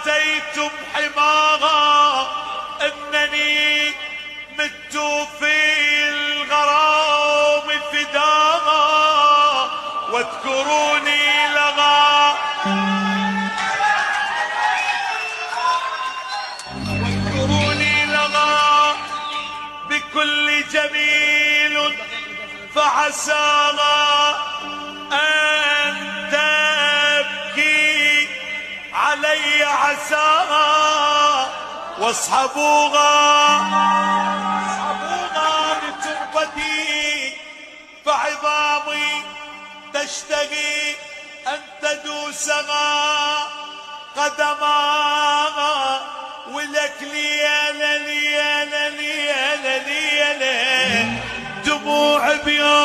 أتيتم حماها إنني مت في الغرام فداها واذكروني لها بكل جميل فعساها أن تبكي علي عساها واصحبوها لتربتي فعظامي تشتهي أن تدوسها قدماها ولك ليالي دموع بيوم